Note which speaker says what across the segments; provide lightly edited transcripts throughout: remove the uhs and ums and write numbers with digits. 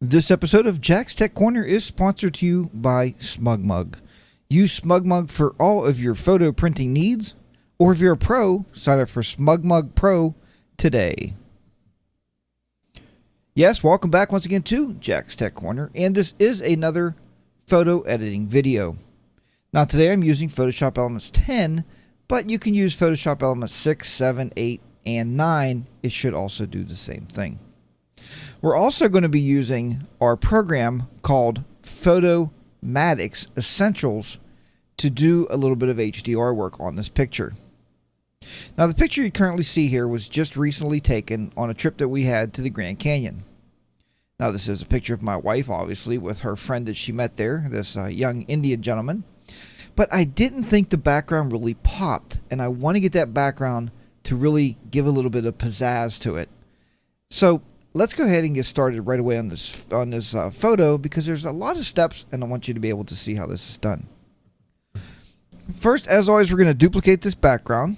Speaker 1: This episode of Jack's Tech Corner is sponsored to you by SmugMug. Use SmugMug for all of your photo printing needs, or if you're a pro, sign up for SmugMug Pro today. Yes, welcome back once again to Jack's Tech Corner, and this is another photo editing video. Now today I'm using Photoshop Elements 10, but you can use Photoshop Elements 6, 7, 8, and 9. It should also do the same thing. We're also going to be using our program called Photomatix Essentials to do a little bit of HDR work on this picture. Now the picture you currently see here was just recently taken on a trip that we had to the Grand Canyon. Now this is a picture of my wife, obviously, with her friend that she met there, this young Indian gentleman. But I didn't think the background really popped, and I want to get that background to really give a little bit of pizzazz to it. So let's go ahead and get started right away on this photo, because there's a lot of steps and I want you to be able to see how this is done. First, as always, we're going to duplicate this background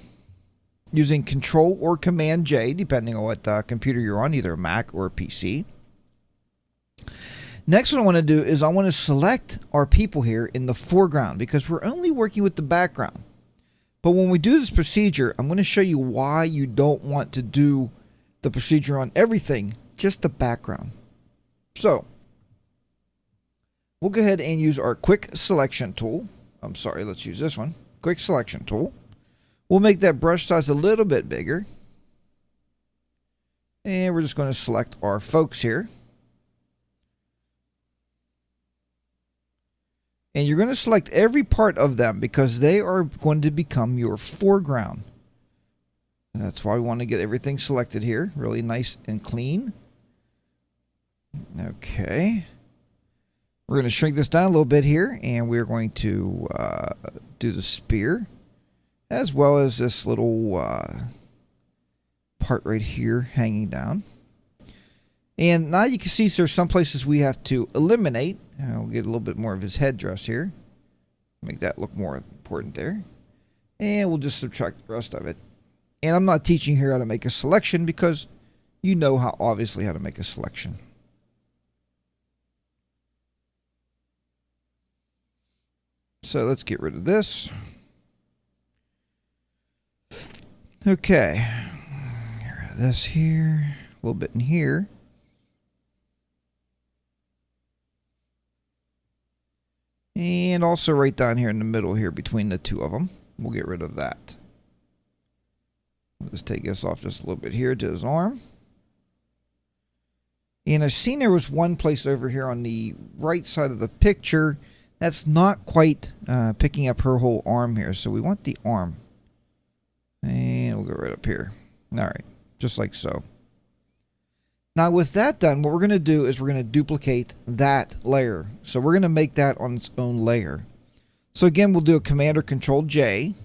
Speaker 1: using Control or Command J, depending on what computer you're on, either a Mac or a PC. Next, what I want to do is I want to select our people here in the foreground, because we're only working with the background. But when we do this procedure, I'm going to show you why you don't want to do the procedure on everything, just the background. So we'll go ahead and use our quick selection tool. I'm sorry, let's use this one. Quick selection tool. We'll make that brush size a little bit bigger. And we're just going to select our folks here. And you're going to select every part of them because they are going to become your foreground. And that's why we want to get everything selected here. Really nice and clean. Okay. We're going to shrink this down a little bit here, and we're going to do the spear, as well as this little part right here hanging down. And now you can see there's some places we have to eliminate. We'll get a little bit more of his headdress here. Make that look more important there. And we'll just subtract the rest of it. And I'm not teaching here how to make a selection because you know obviously how to make a selection. So let's get rid of this. Okay. Get rid of this here. A little bit in here. And also right down here in the middle here between the two of them. We'll get rid of that. We'll just take this off just a little bit here to his arm. And I've seen there was one place over here on the right side of the picture that's not quite picking up her whole arm here. So we want the arm. And we'll go right up here. All right, just like so. Now with that done, what we're going to do is we're going to duplicate that layer. So we're going to make that on its own layer. So again, we'll do a Command or Control J.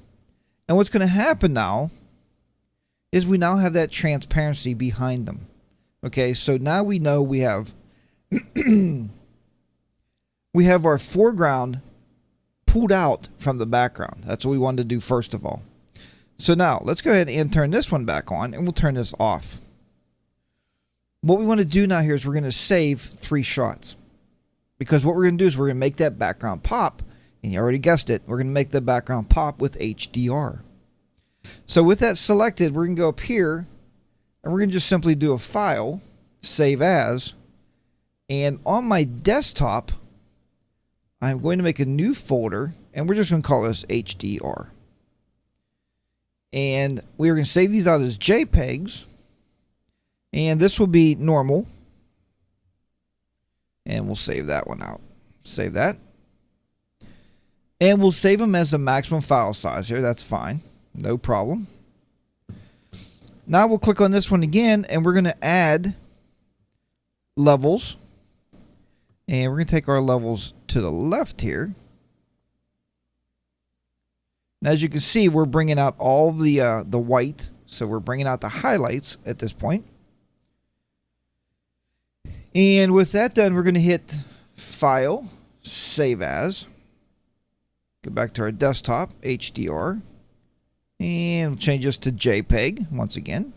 Speaker 1: And what's going to happen now is we now have that transparency behind them. Okay, so now we know we have we have our foreground pulled out from the background. That's what we wanted to do first of all. So now let's go ahead and turn this one back on, and we'll turn this off. What we want to do now here is we're going to save 3 shots. Because what we're going to do is we're going to make that background pop. And you already guessed it. We're going to make the background pop with HDR. So with that selected, we're going to go up here. And we're going to just simply do a file. Save as. And on my desktop, I'm going to make a new folder. And we're just going to call this HDR. And we're going to save these out as JPEGs. And this will be normal. And we'll save that one out. Save that. And we'll save them as the maximum file size here. That's fine. No problem. Now we'll click on this one again, and we're going to add levels. And we're going to take our levels to the left here. And as you can see, we're bringing out all the white. So we're bringing out the highlights at this point. And with that done, we're going to hit File, Save As. Go back to our desktop, HDR. And we'll change this to JPEG once again.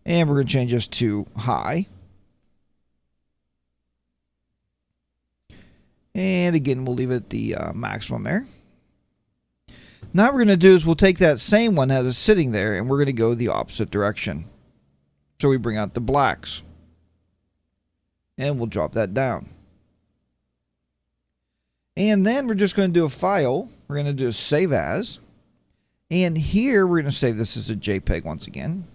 Speaker 1: And we're going to change this to high. And again, we'll leave it at the maximum there. Now what we're going to do is we'll take that same one as it's sitting there and we're going to go the opposite direction. So we bring out the blacks. And we'll drop that down. And then we're just going to do a file. We're going to do a save as. And here we're going to save this as a JPEG once again.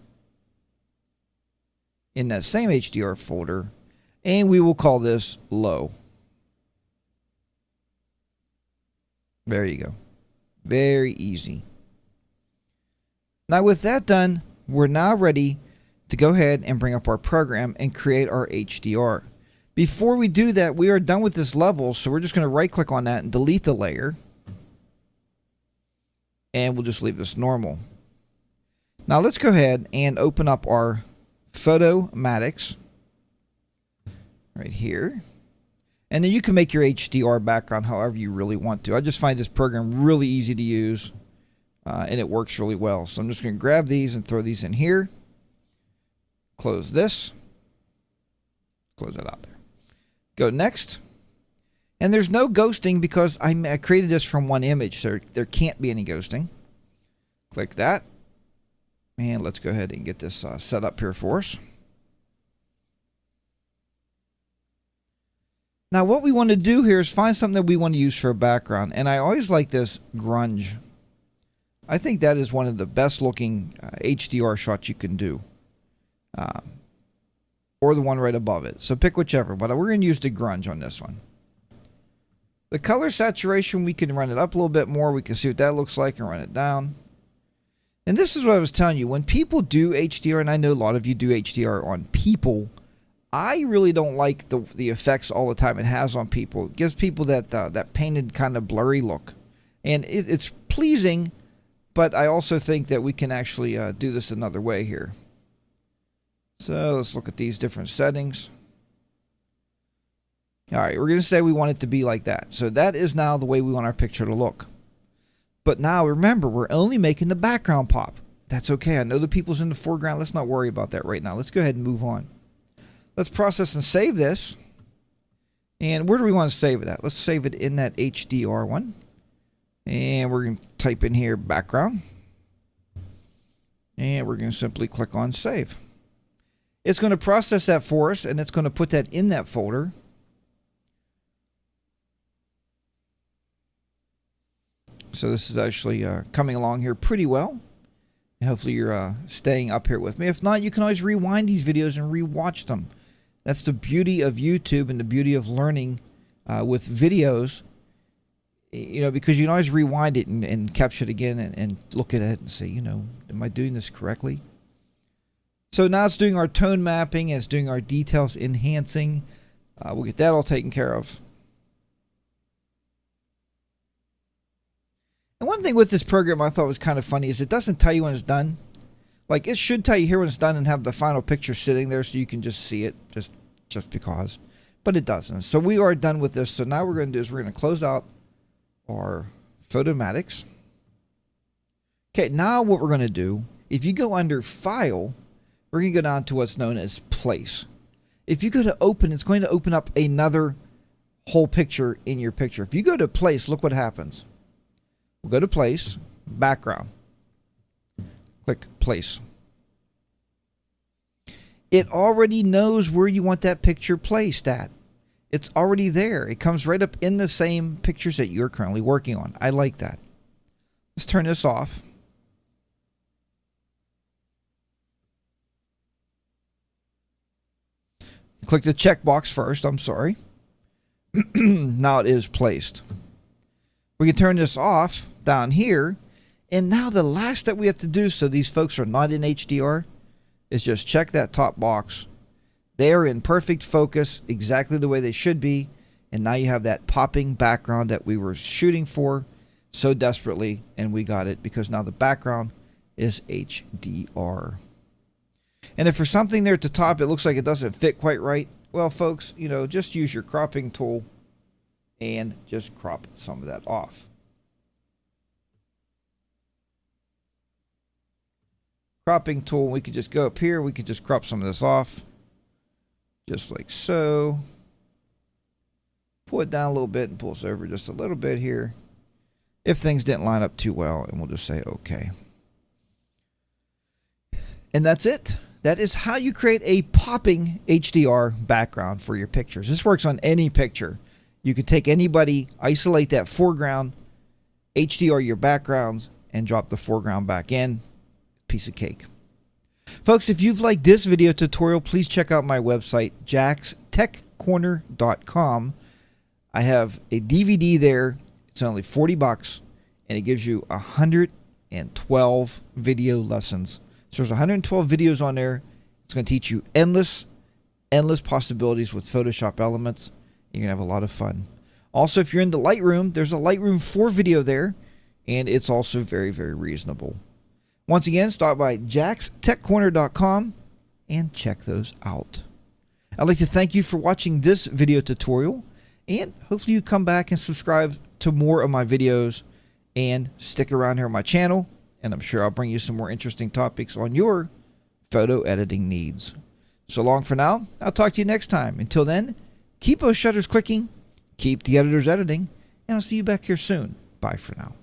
Speaker 1: In that same HDR folder. And we will call this low. There you go. Very easy. Now with that done, we're now ready to go ahead and bring up our program and create our HDR. Before we do that, we are done with this level, so we're just going to right click on that and delete the layer. And we'll just leave this normal. Now let's go ahead and open up our Photomatix right here. And then you can make your HDR background however you really want to. I just find this program really easy to use and it works really well. So I'm just going to grab these and throw these in here. Close this. Close that out there. Go next. And there's no ghosting because I created this from one image, so there can't be any ghosting. Click that. And let's go ahead and get this set up here for us. Now what we want to do here is find something that we want to use for a background. And I always like this grunge. I think that is one of the best looking HDR shots you can do. Or the one right above it. So pick whichever. But we're going to use the grunge on this one. The color saturation, we can run it up a little bit more. We can see what that looks like and run it down. And this is what I was telling you. When people do HDR, and I know a lot of you do HDR on people, I really don't like the effects all the time it has on people. It gives people that painted kind of blurry look. And it's pleasing, but I also think that we can actually do this another way here. So let's look at these different settings. All right, we're going to say we want it to be like that. So that is now the way we want our picture to look. But now remember, we're only making the background pop. That's okay. I know the people's in the foreground. Let's not worry about that right now. Let's go ahead and move on. Let's process and save this. And where do we want to save it at? Let's save it in that HDR one. And we're going to type in here background. And we're going to simply click on save. It's going to process that for us, and it's going to put that in that folder. So this is actually coming along here pretty well. Hopefully you're staying up here with me. If not, you can always rewind these videos and rewatch them. That's the beauty of YouTube and the beauty of learning with videos. You know, because you can always rewind it and capture it again and look at it and say, you know, am I doing this correctly? So now it's doing our tone mapping, and it's doing our details enhancing. We'll get that all taken care of. And one thing with this program I thought was kind of funny is it doesn't tell you when it's done. Like, it should tell you here when it's done and have the final picture sitting there so you can just see it just because. But it doesn't. So we are done with this. So now what we're going to do is we're going to close out our Photomatix. Okay, now what we're going to do, if you go under File, we're going to go down to what's known as Place. If you go to Open, it's going to open up another whole picture in your picture. If you go to Place, look what happens. We'll go to Place, Background. Click Place. It already knows where you want that picture placed at. It's already there. It comes right up in the same pictures that you're currently working on. I like that. Let's turn this off. Click the checkbox first. I'm sorry. Now it is placed. We can turn this off down here. And now the last that we have to do so these folks are not in HDR is just check that top box. They are in perfect focus, exactly the way they should be. And now you have that popping background that we were shooting for so desperately. And we got it because now the background is HDR. And if for something there at the top it looks like it doesn't fit quite right, well, folks, you know, just use your cropping tool and just crop some of that off. Cropping tool, we could just go up here, we could just crop some of this off. Just like so. pull it down a little bit and pull us over just a little bit here if things didn't line up too well, and we'll just say okay. And that's it. That is how you create a popping HDR background for your pictures. This works on any picture. You could take anybody, isolate that foreground, HDR your backgrounds, and drop the foreground back in. Piece of cake. Folks, if you've liked this video tutorial, please check out my website, jackstechcorner.com. I have a DVD there. It's only $40, and it gives you 112 video lessons. So there's 112 videos on there. It's going to teach you endless possibilities with Photoshop Elements. You're going to have a lot of fun. Also, if you're into Lightroom, there's a Lightroom 4 video there, and it's also very, very reasonable. Once again, stop by jackstechcorner.com and check those out. I'd like to thank you for watching this video tutorial, and hopefully you come back and subscribe to more of my videos and stick around here on my channel, and I'm sure I'll bring you some more interesting topics on your photo editing needs. So long for now. I'll talk to you next time. Until then, keep those shutters clicking, keep the editors editing, and I'll see you back here soon. Bye for now.